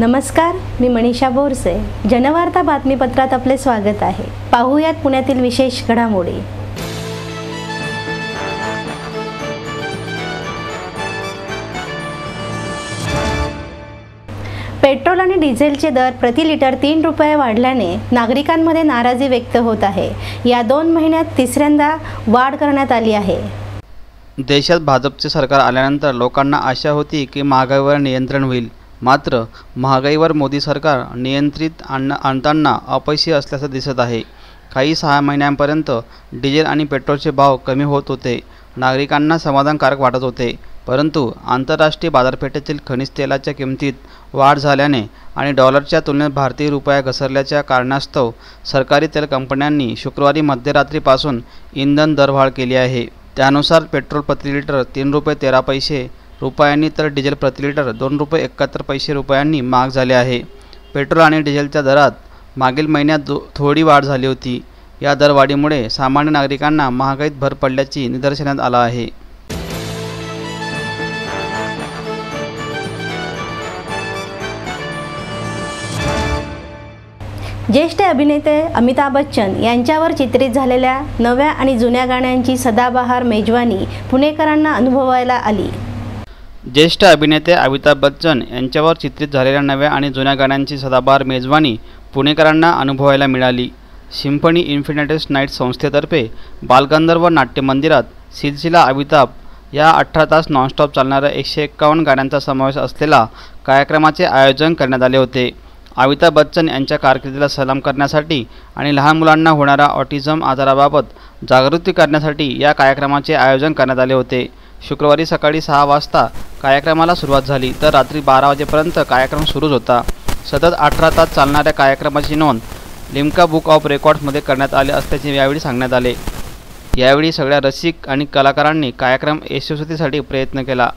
नमस्कार, मी मनीषा बोरसे. जनवार्ता बातमीपत्रात आपले स्वागत आहे. पाहूयात पुण्यातील विशेष घडामोडी. पेट्रोल आणि डिझेलचे दर प्रति लिटर 3 रुपये वाढल्याने नागरिकांमध्ये नाराजी व्यक्त होत आहे. या 2 महिन्यात तिसऱ्यांदा वाढ करण्यात आली आहे. देशात भाजपचे सरकार आल्यानंतर लोकांना आशा होती की महागाईवर नियंत्रण होईल. मात्र महागाईवर मोदी सरकार नियंत्रित आणताना अपयशी असल्याचं दिसत आहे. काही 6 महिन्यांपर्यंत डिझेल आणि पेट्रोलचे भाव कमी होत होते. नागरिकांना समाधानकारक वाटत होते. परंतु आंतरराष्ट्रीय बाजारपेठेतील खनिज तेलाच्या किमतीत वाढ झाल्याने आणि डॉलरच्या तुलनेत भारतीय रुपया घसरल्याच्या कारणास्तव सरकारी तेल कंपन्यांनी शुक्रवारी मध्यरात्रीपासून इंधन दरवाढ केली आहे. त्यानुसार पेट्रोल प्रति लिटर 3 रुपये 13 पैसे रुपयांनी तर डिझेल प्रति लिटर 2 रुपये 71 पैसे रुपयांनी महाग झाले आहे. पेट्रोल आणि डिझेलच्या दरात मागील महिन्यात थोडी वाढ झाली होती. या दरवाढीमुळे सामान्य नागरिकांना महागाईत भर पडल्याची निदर्शनास आलं आहे. ज्येष्ठ अभिनेते अमिताभ बच्चन यांच्यावर चित्रित झालेल्या नव्या आणि जुन्या गाण्यांची सदाबहार मेजवानी पुणेकरांना अनुभवायला आली. ज्येष्ठ अभिनेते अमिताभ बच्चन यांच्यावर चित्रित झालेल्या नव्या आणि जुन्या गाण्यांची सदाबहार मेजवानी पुणेकरांना अनुभवायला मिळाली. सिम्फनी इन्फिनिटी नाईट संस्थेतर्फे बालगंधर्व नाट्य मंदिरात सिलसिला अमिताभ या 18 तास नॉनस्टॉप चालणाऱ्या 151 गाण्यांचा समावेश असलेला कार्यक्रमाचे आयोजन करण्यात आले होते. अमिताभ बच्चन यांच्या कारकिर्दीला सलाम करण्यासाठी आणि लहान मुलांना होणाऱ्या ऑटिझम आजाराबाबत जागृती करण्यासाठी या कार्यक्रमाचे आयोजन करण्यात आले होते. शुक्रवारी सकाळी 6 वाजता कार्यक्रमाला सुरुवात झाली तर रात्री 12 वाजेपर्यंत कार्यक्रम सुरूच होता. सतत 18 तास चालणाऱ्या कार्यक्रमाची नोंद लिम्का बुक ऑफ रेकॉर्ड्समध्ये करण्यात आले असल्याचे यावेळी सांगण्यात आले. यावेळी सगळ्या रसिक आणि कलाकारांनी कार्यक्रम यशस्वीसाठी प्रयत्न केला.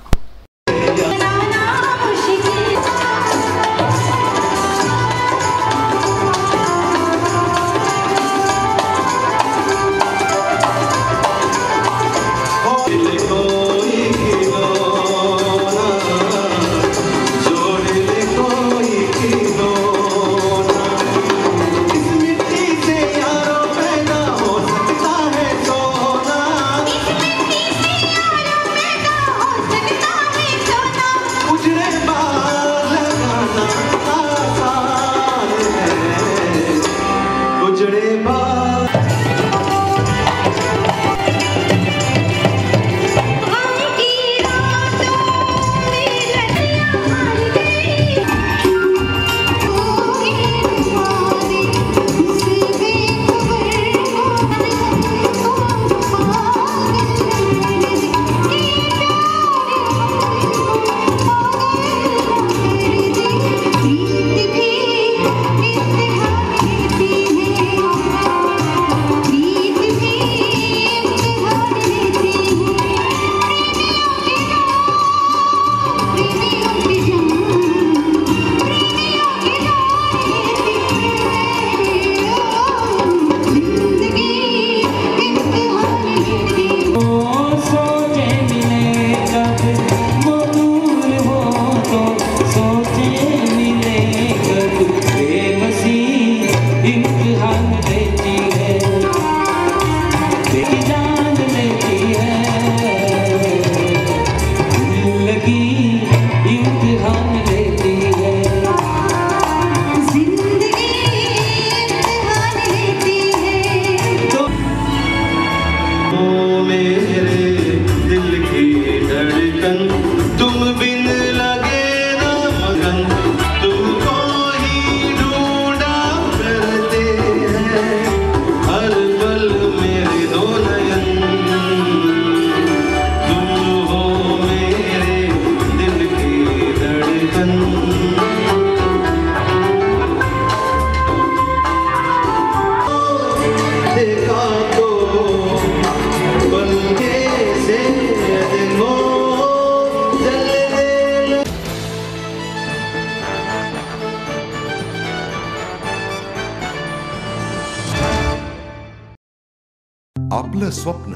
आपलं स्वप्न,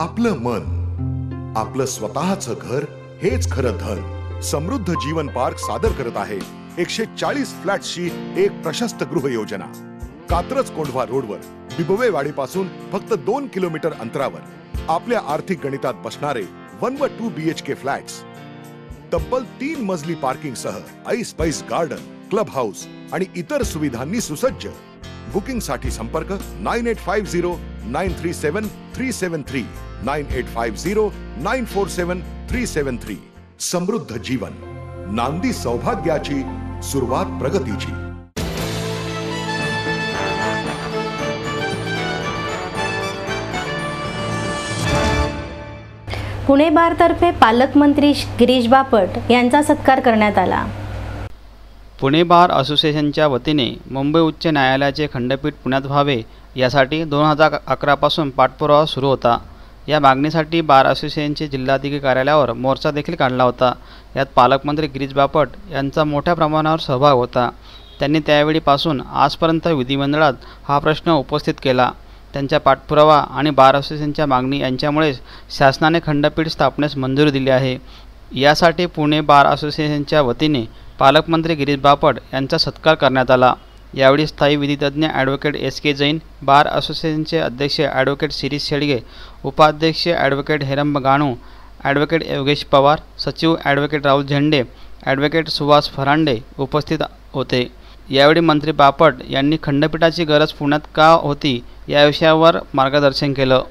आपलं मन, आपलं स्वतःचं घर हेच खरं धन. समृद्ध जीवन पार्क सादर करत आहे 140 फ्लॅट्सची एक प्रशस्त गृह योजना. कात्रज कोंढवा रोडवर बिबवेवाडीपासून फक्त 2 किलोमीटर अंतरावर आपल्या आर्थिक गणितात बसणारे 1 व 2 BHK फ्लॅट्स. तब्बल 3 मजली पार्किंग सह ऐस पैस गार्डन, क्लब हाऊस आणि इतर सुविधांनी सुसज्ज. बुकिंग साठी संपर्क 9850937373 9850947373. समृद्ध जीवन, नांदी सौभाग्याची, सुरुवात प्रगतीची. पुणे बारतर्फे पालकमंत्री गिरीश बापट यांचा सत्कार करण्यात आला. पुणे बार असोसिएशनच्या वतीने मुंबई उच्च न्यायालयाचे खंडपीठ पुण्यात व्हावे यासाठी 2011 पासून पाठपुरावा सुरू होता. या मागणीसाठी बार असोसिएशनचे जिल्हाधिकारी कार्यालयावर मोर्चा देखील काढला होता. यात पालकमंत्री गिरीश बापट यांचा मोठ्या प्रमाणावर सहभाग होता. त्यांनी त्यावेळीपासून आजपर्यंत विधिमंडळात हा प्रश्न उपस्थित केला. त्यांच्या पाठपुरावा आणि बार असोसिएशनच्या मागणी यांच्यामुळे शासनाने खंडपीठ स्थापनेस मंजुरी दिली आहे. यासाठी पुणे बार असोसिएशनच्या वतीने पालकमंत्री गिरीश बापट यांचा सत्कार करण्यात आला. यावेळी स्थायी विधितज्ञ ॲडव्होकेट SK जैन, बार असोसिएशनचे अध्यक्ष ॲडव्होकेट शिरीष शेडगे, उपाध्यक्ष ॲडव्होकेट हेरंब गाणू, ॲडव्होकेट योगेश पवार, सचिव ॲडव्होकेट राहुल झेंडे, ॲडव्होकेट सुहास फरांडे उपस्थित होते. यावेळी मंत्री बापट यांनी खंडपीठाची गरज पुण्यात का होती या विषयावर मार्गदर्शन केलं.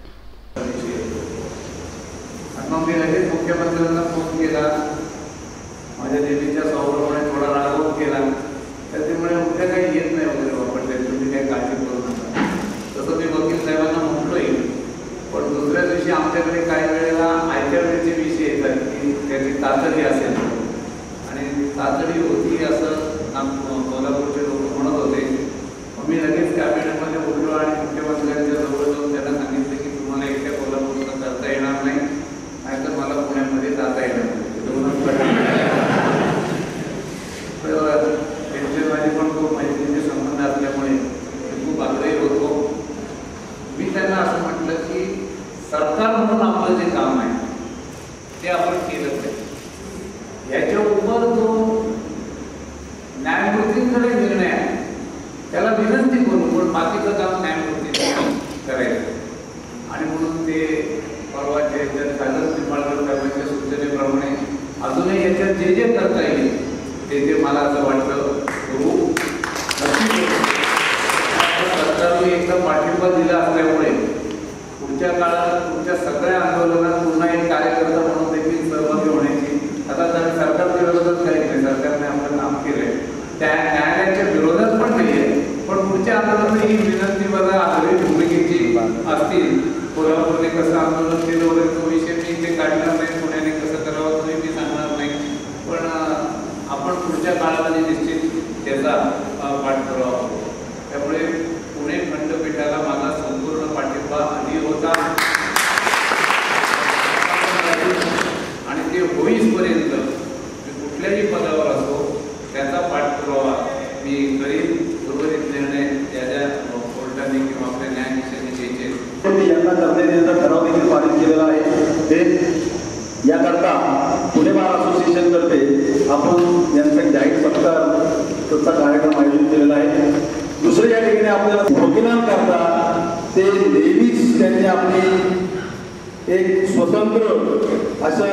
मुख्यमंत्र्यांना फोन केला, माझ्या देवीच्या स्वभावामुळे थोडा रागवून केला, त्याच्यामुळे उद्या काही येत नाही वगैरे वापरले, तुम्ही काही काळजी करू नका. तसं मी वकील साहेबांना म्हटलोय. पण दुसऱ्या दिवशी आमच्याकडे काही वेळेला आयत्या वेळेचे विषय येतात की त्याची तातडी असेल आणि तातडी होती असं कोल्हापूरचे लोक म्हणत होते. मग मी लगेच कॅबिनेटमध्ये बोललो आणि मुख्यमंत्र्यांच्या जवळ जाऊन त्यांना सांगितलं की तुम्हाला एकट्या कोल्हापूरला करता येणार नाही, नाहीतर मला पुण्यामध्ये जाता येणार नाही. त्यांचे माझे पण खूप मैत्रीचे संबंध असल्यामुळे खूप आग्रही होतो. मी त्यांना असं म्हटलं की सरकार म्हणून आपलं जे काम आहे ते आपण केलं पाहिजे. याच्या उपर जो न्यायमूर्तींकडे निर्णय आहे त्याला विनंती करू, पण बाकीचं काम न्यायमूर्तींनी करायचं. आणि म्हणून ते परवाचे सागर निंबाळकर साहेबांच्या सूचनेप्रमाणे अजूनही याच्यात जे जे करता येईल ते मला असं वाटतं करू. सरकारने एकदा पाठिंबा दिला असल्यामुळे पुढच्या काळात तुमच्या सगळ्या आंदोलनात पुन्हा एक कार्यकर्ता म्हणून देखील सहभागी होण्याची, आता सरकारच्या विरोधात काही नाही, सरकारने आपलं काम केलंय, त्या न्यायालयाच्या विरोधात पण नाही आहे, पण पुढच्या आंदोलनात ही विनंती मला आग्रही भूमिकेची असतील. कोल्हापूरने कसं आंदोलन केलं वगैरे तो विषय मी इथे काढणार नाही, पुण्याने कसं करावं तोही मी सांगणार नाही, पण आपण पुढच्या काळामध्ये निश्चित त्याचा पाठपुरावा करू. त्यामुळे पुणे खंडपीठाला माझा संपूर्ण पाठिंबा आधी होता आणि ते होईपर्यंत मी कुठल्याही पदावर असो त्याचा पाठपुरावा मी करीन. उर्वरित निर्णय ज्या कोर्टाने किंवा आपल्या न्यायाधीशांनी घ्यायचे यांना करण्याचा ठराव देखील पारित केलेला आहे. ते याकरता पुणे बार असोसिएशनतर्फे आपण यांचा जाहीर सत्कारचा कार्यक्रम आयोजित केलेला आहे. दुसरं या ठिकाणी आपल्याला वकिलांकरता ते नेहमीच त्यांनी आपली एक स्वतंत्र अशा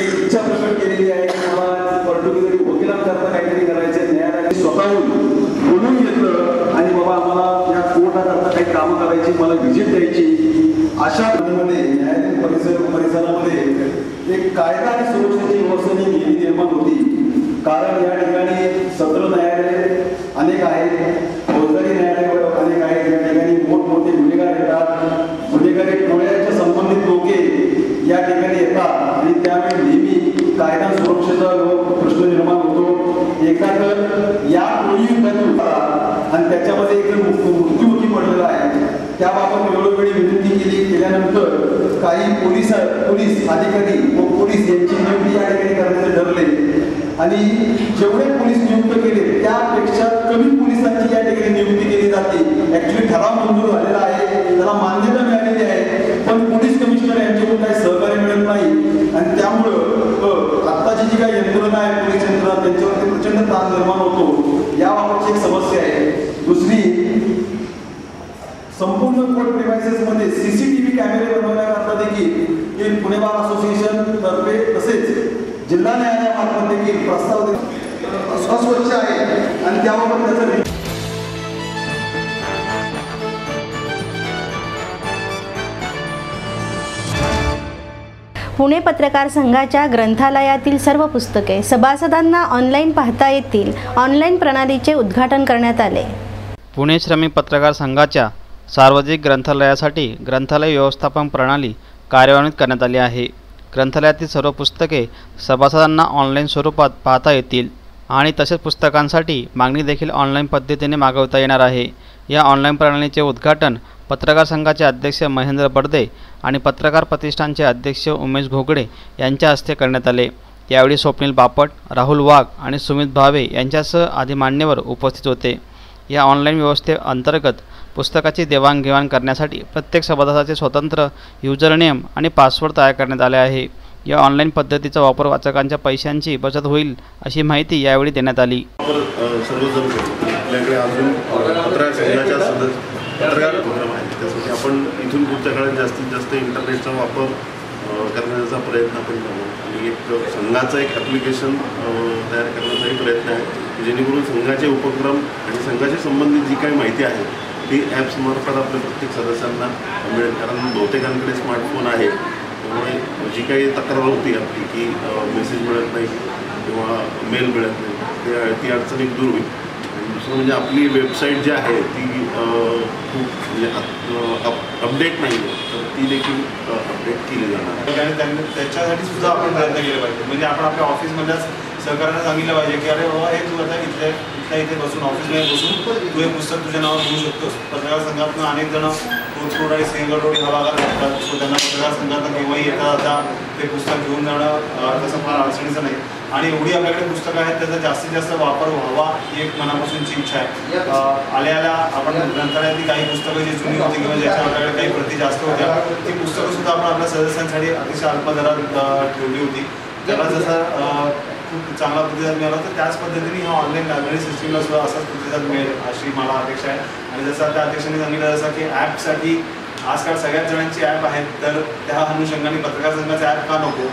एक इच्छा प्रकट केलेली आहे की मला पर्टिक्युलरली वकिलांकरता काहीतरी करायचे. न्यायालयाने स्वतःहून बोलून घेतलं आणि बाबा आम्हाला या कोर्टाकरता काही कामं करायची, मला व्हिजिट द्यायची. अशा मध्ये न्यायालयीन परिसरामध्ये एक कायदा आणि सुरक्षेची व्यवस्थेची भीती निर्माण होती. कारण या ठिकाणी सत्र न्यायालय अनेक आहेत, फौजदारी न्यायालय अनेक आहेत. या ठिकाणी मोठमोठे गुन्हेगार येतात, गुन्हेगारी टोळ्यांच्या संबंधित लोके या ठिकाणी येतात आणि त्यामुळे नेहमी कायदा सुरक्षेचा प्रश्न निर्माण होतो. एका तर या टोळी आणि त्याच्यामध्ये एक मृत्यूमुखी पडलेला आहे. त्याबाबत वेळोवेळी विनंती केल्यानंतर काही पोलीस अधिकारी व पोलीस यांची नियुक्ती या ठिकाणी करण्याचे ठरले आणि जेवढे पोलीस नियुक्त केले त्यापेक्षा कमी पोलिसांची या ठिकाणी नियुक्ती केली जाते. ऍक्च्युली ठराव मंजूर झालेला आहे, त्याला मान्यता मिळालेली आहे, पण पोलीस कमिशनर यांच्याकडून काही सहकार्य मिळत नाही आणि त्यामुळं आत्ताची जी काही यंत्रणा आहे पोलीस यंत्रणा त्यांच्यावरती प्रचंड ताण निर्माण संपूर्ण कोर्ट प्रिमायसेसमध्ये CCTV कॅमेरे बनवण्याकरता देखील हे पुणे बार असोसिएशन तर्फे तसेच जिल्हा न्यायालयामार्फत देखील प्रस्ताव अस्वच्छ आहे आणि त्याबाबत त्याचं पुणे पत्रकार संघाच्या ग्रंथालयातील सर्व पुस्तके सभासदांना ऑनलाईन पाहता येतील. ऑनलाईन प्रणालीचे उद्घाटन करण्यात आले. पुणे श्रमिक पत्रकार संघाच्या सार्वजनिक ग्रंथालयासाठी ग्रंथालय व्यवस्थापन प्रणाली कार्यान्वित करण्यात आली आहे. ग्रंथालयातील सर्व पुस्तके सभासदांना ऑनलाईन स्वरूपात पाहता येतील आणि तसेच पुस्तकांसाठी मागणी देखील ऑनलाईन पद्धतीने मागवता येणार आहे. या ऑनलाईन प्रणालीचे उद्घाटन पत्रकार संघाचे अध्यक्ष महेंद्र बर्दे आणि पत्रकार प्रतिष्ठानचे अध्यक्ष उमेश घोगडे यांच्या हस्ते करण्यात आले. यावेळी स्वप्नील बापट, राहुल वाघ आणि सुमित भावे यांच्यासह आदी मान्यवर उपस्थित होते. या ऑनलाईन व्यवस्थेअंतर्गत पुस्तकाची देवाणघेवाण करण्यासाठी प्रत्येक सभासदाचे स्वतंत्र युजरनेम आणि पासवर्ड तयार करण्यात आले आहे. या ऑनलाईन पद्धतीचा वापर वाचकांच्या पैशांची बचत होईल अशी माहिती यावेळी देण्यात आली. सर्वजण आपल्याकडे अजून पत्रकार संघाच्या पत्रकार प्रोग्राम आहे, त्यासाठी आपण इथून पुढच्या काळात जास्तीत जास्त इंटरनेटचा वापर करण्याचा प्रयत्न आपण करू आणि एक संघाचं एक ॲप्लिकेशन तयार करण्याचाही प्रयत्न आहे, जेणेकरून संघाचे उपक्रम आणि संघाशी संबंधित जी काही माहिती आहे ती ॲप्समार्फत आपल्या प्रत्येक सदस्यांना मिळेल. कारण बहुतेकांकडे स्मार्टफोन आहे, त्यामुळे जी काही तक्रार होती आपली की मेसेज मिळत नाही किंवा मेल मिळत नाही ती अडचण एक दूर होईल. दुसरं म्हणजे आपली वेबसाईट जी आहे ती खूप म्हणजे अपडेट नाही आहे, तर ती देखील अपडेट केली जाणार आणि त्याच्यासाठी सुद्धा आपण प्रयत्न केले पाहिजे. म्हणजे आपण आपल्या ऑफिसमध्येच सहकार्याने सांगितलं पाहिजे की अरे बाबा हे तू आता इथे बसून ऑफिसमध्ये बसून तू हे पुस्तक तुझ्या नावावर घेऊ शकतोस. पत्रकार संघातून अनेक जण रोड आणि सिंगल रोड हा भागात राहतात, सो त्यांना पत्रकार संघातून केव्हाही येता जाता ते पुस्तक घेऊन जाणं तसं फार अडचणीचं नाही. आणि एवढी आपल्याकडे पुस्तकं आहेत त्याचा जास्तीत जास्त वापर व्हावा ही एक मनापासूनची इच्छा आहे. आल्या आपण ग्रंथालयातली काही पुस्तकं जी जुनी होती किंवा ज्याच्या आपल्याकडे काही प्रती जास्त होत्या ती पुस्तकंसुद्धा आपण आपल्या सदस्यांसाठी अतिशय अल्प दरात ठेवली होती. त्याला जसा खूप चांगला प्रतिसाद मिळाला तर त्याच पद्धतीने ह्या ऑनलाईन लायब्ररी सिस्टीमला सुद्धा असाच प्रतिसाद मिळेल अशी मला अपेक्षा आहे. आणि जसं त्या अध्यक्षांनी सांगितलं जसं की ॲपसाठी आजकाल सगळ्याच जणांची ॲप आहेत, तर त्या अनुषंगाने पत्रकार संघाचा ॲप का नको.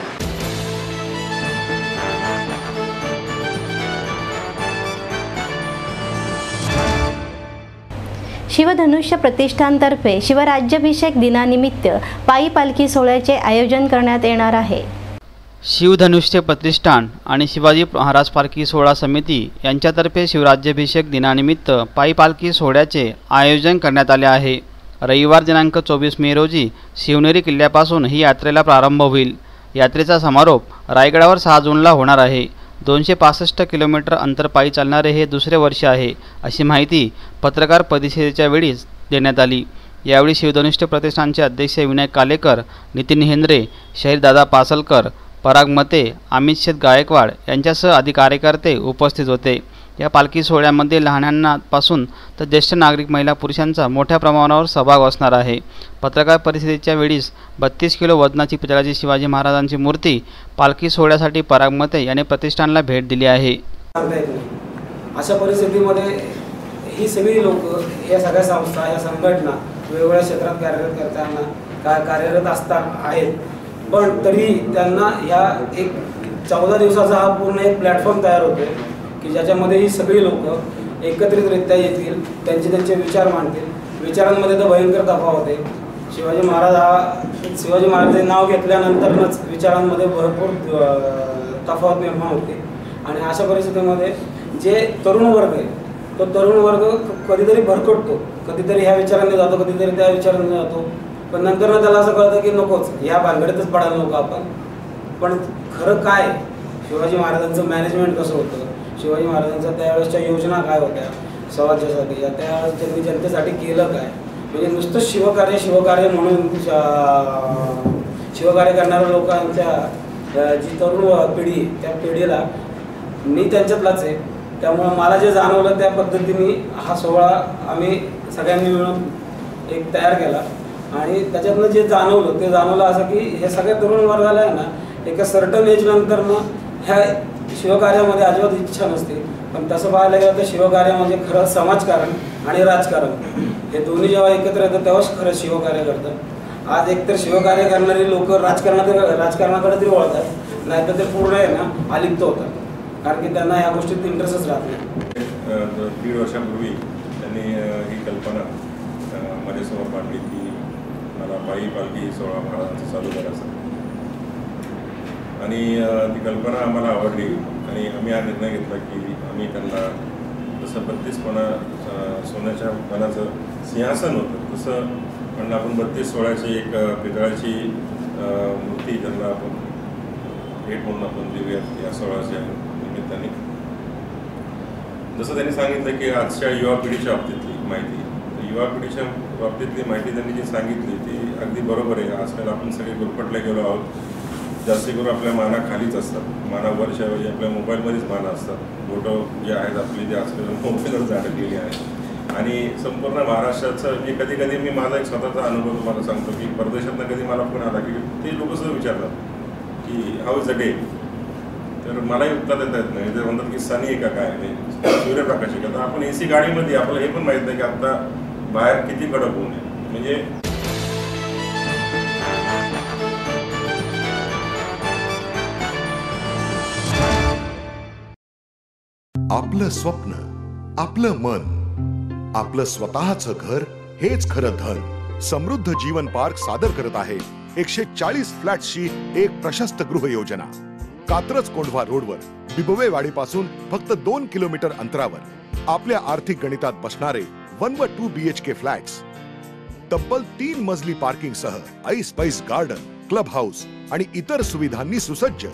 शिवधनुष्य प्रतिष्ठानतर्फे शिवराज्याभिषेक दिनानिमित्त पायी पालखी सोहळ्याचे आयोजन करण्यात येणार आहे. शिवधनुष्य प्रतिष्ठान आणि शिवाजी महाराज पालखी सोहळा समिती यांच्यातर्फे शिवराज्याभिषेक दिनानिमित्त पायी पालखी सोहळ्याचे आयोजन करण्यात आले आहे. रविवार दिनांक 24 मे रोजी शिवनेरी किल्ल्यापासून ही यात्रेला प्रारंभ होईल. यात्रेचा समारोप रायगडावर 6 जूनला होणार आहे. 265 किलोमीटर अंतर पायी चालणारे हे दुसरे वर्ष आहे अशी माहिती पत्रकार परिषदेच्या वेळीच देण्यात आली. यावेळी शिवधनुष्य प्रतिष्ठानचे अध्यक्ष विनायक कालेकर, नितीन हेंद्रे, शहीरदादा पासलकर, पराग मते, अमित शेठ गायकवाड यांच्यासह आदी कार्यकर्ते उपस्थित होते. या पालखी सोहळ्यामध्ये लहानांपासून तर ज्येष्ठ नागरिक, महिला, पुरुषांचा मोठ्या प्रमाणावर सहभाग असणार आहे. पत्रकार परिषदेच्या वेळीस 32 किलो वजनाची पितळाची शिवाजी महाराजांची मूर्ती पालखी सोहळ्यासाठी पराग मते यांनी प्रतिष्ठानला भेट दिली आहे. अशा परिस्थितीमध्ये ही सगळी लोक, या सगळ्या संस्था, या संघटना वेगवेगळ्या क्षेत्रात कार्यरत असतात आहेत, पण तरी त्यांना ह्या एक 14 दिवसाचा हा पूर्ण एक प्लॅटफॉर्म तयार होतो की ज्याच्यामध्ये ही सगळी लोक एकत्रितरित्या येतील, त्यांचे विचार मांडतील. विचारांमध्ये तर भयंकर तफावत आहे. शिवाजी महाराजांचे नाव घेतल्यानंतरच विचारांमध्ये भरपूर तफावत निर्माण होते. आणि अशा परिस्थितीमध्ये जे तरुण वर्ग आहे तो तरुण वर्ग कधीतरी भरकटतो, कधीतरी ह्या विचारांनी जातो, कधीतरी त्या विचारांनी जातो, पण नंतर त्याला असं कळतं की नकोच, ह्या भानगडीतच पडायला नको आपण. पण खरं काय, शिवाजी महाराजांचं मॅनेजमेंट कसं होतं, शिवाजी महाराजांच्या त्यावेळेसच्या योजना काय होत्या समाजासाठी, त्यावेळेस त्यांनी जनतेसाठी केलं काय, म्हणजे नुसतं शिवकार्य म्हणून शिवकार्य करणाऱ्या लोकांच्या जी तरुण पिढी, त्या पिढीला मी त्यांच्यातलाच आहे. त्यामुळं मला जे जाणवलं त्या पद्धतीने हा सोहळा आम्ही सगळ्यांनी मिळून एक तयार केला. आणि त्याच्यातनं जे जाणवलं ते जाणवलं असं की हे सगळ्या तरुण वर्गाला आहे ना एका सर्टन एज नंतरनं ह्या शिवकार्यामध्ये अजिबात इच्छा नसते. पण तसं पाहायला गेलं तर शिवकार्य म्हणजे खरं समाजकारण आणि राजकारण हे दोन्ही जेव्हा एकत्र येतात तेव्हाच खरं शिवकार्य करतात. आज एकतर शिवकार्य करणारी लोक राजकारणाकडे तरी वळतात, नाहीतर ते पूर्ण आहे ना अलिप्त होतात, कारण की त्यांना ह्या गोष्टीत इंटरेस्टच राहत नाही. 1.5 वर्षापूर्वी त्यांनी ही कल्पना माझ्यासमोर मांडली की मला पायी पालखी सोहळा महाराजांचा चालू करायचा, आणि ती कल्पना आम्हाला आवडली आणि आम्ही हा निर्णय घेतला की आम्ही त्यांना जसं 32 सोन्याच्या पानाचं सिंहासन होतं तसं म्हणलं आपण 32 सोळ्याची एक पितळाची मूर्ती त्यांना आपण भेट म्हणून आपण देऊयात या सोहळ्याच्या निमित्ताने. जसं त्यांनी सांगितलं की आजच्या युवा पिढीच्या बाबतीतली माहिती, युवा पिढीच्या बाबतीतली माहिती त्यांनी जी सांगितली ती अगदी बरोबर आहे. आजकाल आपण सगळे गुरफटले गेलो आहोत, जास्ती करून आपल्या माना खालीच असतात, मानावरच्या ऐवजी आपल्या मोबाईलमध्येच माना असतात. बोटं जे आहेत आपली ते आजकाल मोबाईलवर अडकलेली आहेत. आणि संपूर्ण महाराष्ट्राचं मी कधी कधी मी माझा एक स्वतःचा अनुभव तुम्हाला सांगतो की परदेशातनं कधी मला फोन आला की ते लोक सुद्धा विचारतात की हाऊ इज अ डे, तर मलाही उत्तर देता येत नाही. ते म्हणतात की सनी आहे का काय, सूर्यप्रकाश आहे का. तर आपण AC गाडीमध्ये आपल्याला हे पण माहीत नाही की आता बाहेर किती कडक ऊन आहे. म्हणजे आपलं स्वप्न, आपलं मन, आपलं स्वतःचं घर हेच खरं धन. समृद्ध जीवन पार्क सादर करत आहे 140 फ्लॅट्सची एक प्रशस्त गृह योजना. कात्रज कोंढवा रोडवर बिबवेवाडीपासून फक्त 2 किलोमीटर अंतरावर आपल्या आर्थिक गणितात बसणारे 1 व 2 BHK फ्लॅट्स. तब्बल 3 मजली पार्किंग सह ऐस पैस गार्डन, क्लब हाऊस आणि इतर सुविधांनी सुसज्ज.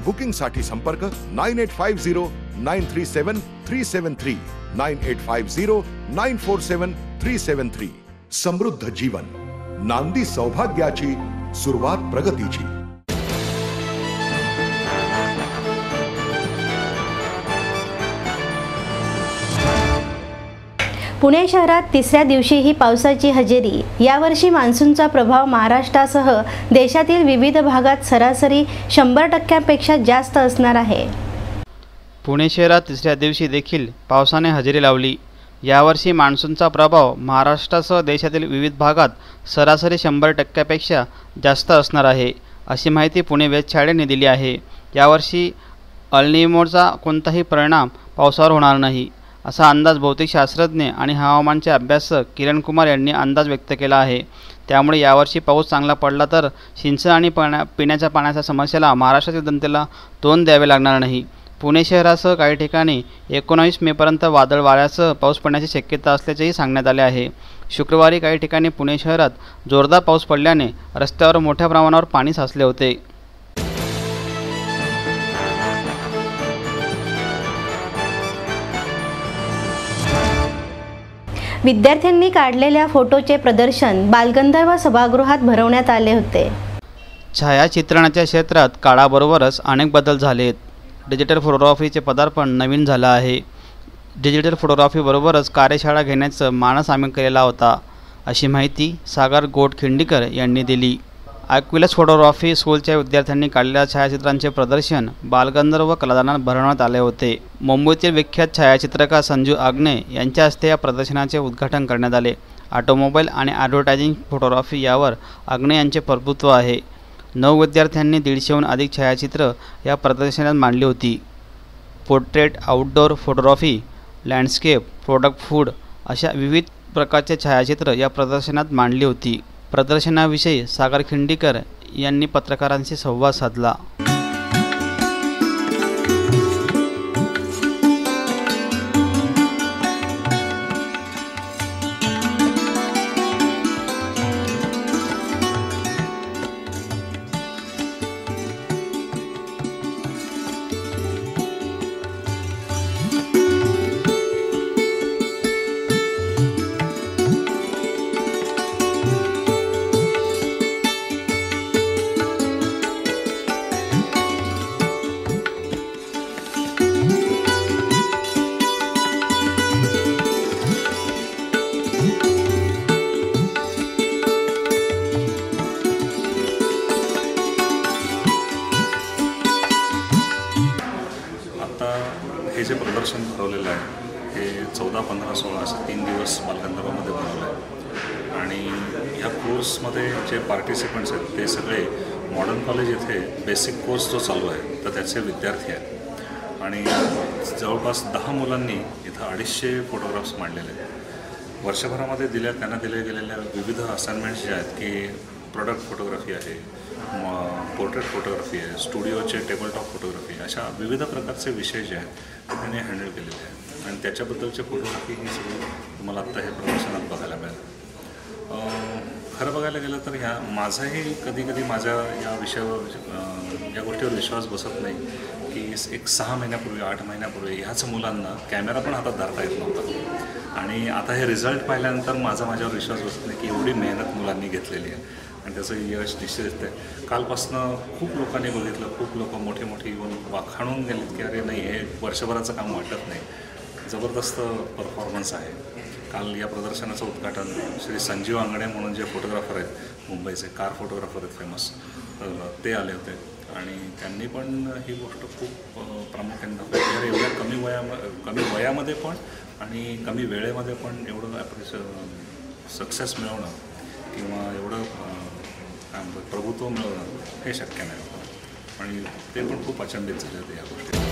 बुकिंग साठी संपर्क 9850 937 373 9850 947 373. समृद्ध जीवन, नांदी सौभाग्याची, सुरुवात प्रगतीची. पुणे शहरात तिसऱ्या दिवशीही पावसाची हजेरी. यावर्षी मान्सूनचा प्रभाव महाराष्ट्रासह देशातील विविध भागात सरासरी 100%पेक्षा जास्त असणार आहे. पुणे शहरात तिसऱ्या दिवशी देखील पावसाने हजेरी लावली. यावर्षी मान्सूनचा प्रभाव महाराष्ट्रासह देशातील विविध भागात सरासरी 100%पेक्षा जास्त असणार आहे, अशी माहिती पुणे वेधशाळेने दिली आहे. यावर्षी अल निनोचा कोणताही परिणाम पावसावर होणार नाही, असा अंदाज भौतिकशास्त्रज्ञ आणि हवामानचे अभ्यासक किरण कुमार यांनी अंदाज व्यक्त केला आहे. त्यामुळे यावर्षी पाऊस चांगला पडला तर सिंचन आणि पिण्याच्या पाण्याच्या समस्येला महाराष्ट्रातील जनतेला तोंड द्यावे लागणार नाही. पुणे शहरासह काही ठिकाणी 19 मेपर्यंत वादळ वाऱ्यासह पाऊस पडण्याची शक्यता असल्याचेही सांगण्यात आले आहे. शुक्रवारी काही ठिकाणी पुणे शहरात जोरदार पाऊस पडल्याने रस्त्यावर मोठ्या प्रमाणावर पाणी साचले होते. विद्यार्थ्यांनी काढलेल्या फोटोचे प्रदर्शन बालगंधर्व सभागृहात भरवण्यात आले होते. छायाचित्रणाच्या क्षेत्रात काळाबरोबरच अनेक बदल झालेत. डिजिटल फोटोग्राफीचे पदार्पण नवीन झालं आहे. डिजिटल फोटोग्राफीबरोबरच कार्यशाळा घेण्याचा मानस आम्ही केलेला होता, अशी माहिती सागर गोटखिंडीकर यांनी दिली. ॲक्विलस फोटोग्राफी स्कूलच्या विद्यार्थ्यांनी काढलेल्या छायाचित्रांचे प्रदर्शन बालगंधर्व कलादालनात भरवण्यात आले होते. मुंबईतील विख्यात छायाचित्रकार संजू आग्ने यांच्या हस्ते या प्रदर्शनाचे उद्घाटन करण्यात आले. ऑटोमोबाईल आणि ॲडव्हर्टायझिंग फोटोग्राफी यावर आग्ने यांचे प्रभुत्व आहे. 9 विद्यार्थ्यांनी 150हून अधिक छायाचित्र या प्रदर्शनात मांडली होती. Portrait, outdoor photography, landscape, product food अशा विविध प्रकारचे छायाचित्र या प्रदर्शनात मांडली होती. प्रदर्शनाविषयी सागर खिंडीकर यांनी पत्रकारांशी संवाद साधला. हे जे प्रदर्शन ठरवलेलं आहे हे 14, 15, 16 असे 3 दिवस बालगंधर्वमध्ये बनवलं आहे. आणि ह्या कोर्समध्ये जे पार्टिसिपंट्स आहेत ते सगळे मॉडर्न कॉलेज येथे बेसिक कोर्स जो चालू आहे तर त्याचे विद्यार्थी आहेत. आणि जवळपास 10 मुलांनी इथं 250 फोटोग्राफ्स मांडलेले आहेत. वर्षभरामध्ये त्यांना दिले गेलेल्या विविध असाइनमेंट्स जे आहेत की प्रोडक्ट फोटोग्राफी आहे, पोर्ट्रेट फोटोग्राफी आहे, स्टुडिओचे टेबल टॉप फोटोग्राफी, अशा विविध प्रकारचे विषय जे आहेत ते त्यांनी हँडल केलेले आहेत. आणि त्याच्याबद्दलचे फोटोग्राफी ही सगळी तुम्हाला आत्ता हे प्रदर्शनात बघायला मिळेल. खरं बघायला गेलं तर माझाही कधी माझ्या या विषयावर या गोष्टीवर विश्वास बसत नाही की एक 6 महिन्यापूर्वी 8 महिन्यापूर्वी ह्याच मुलांना कॅमेरा पण हातात धरता येत नव्हता. आणि आता हे रिझल्ट पाहिल्यानंतर माझ्यावर विश्वास बसत नाही की एवढी मेहनत मुलांनी घेतलेली आहे आणि त्याचं यश निश्चित आहे. कालपासनं खूप लोकांनी बघितलं, खूप लोक मोठी येऊन वाखाणून गेलेत की अरे नाही, हे वर्षभराचं काम वाटत नाही, जबरदस्त परफॉर्मन्स आहे. काल या प्रदर्शनाचं उद्घाटन श्री संजीव आंगडे म्हणून जे फोटोग्राफर आहेत, मुंबईचे कार फोटोग्राफर आहेत फेमस, ते आले होते. आणि त्यांनी पण ही गोष्ट खूप प्रामुख्याने दाखवली की एवढ्या कमी वयामध्ये पण आणि कमी वेळेमध्ये पण एवढं सक्सेस मिळवणं किंवा एवढं प्रभुत्व मिळवणं हे शक्य नाही होतं. आणि ते पण खूप अचंबित झाले होते या गोष्टी.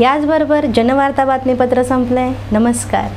याचबरोबर जनवार्ता बातमीपत्र संपलंय. नमस्कार.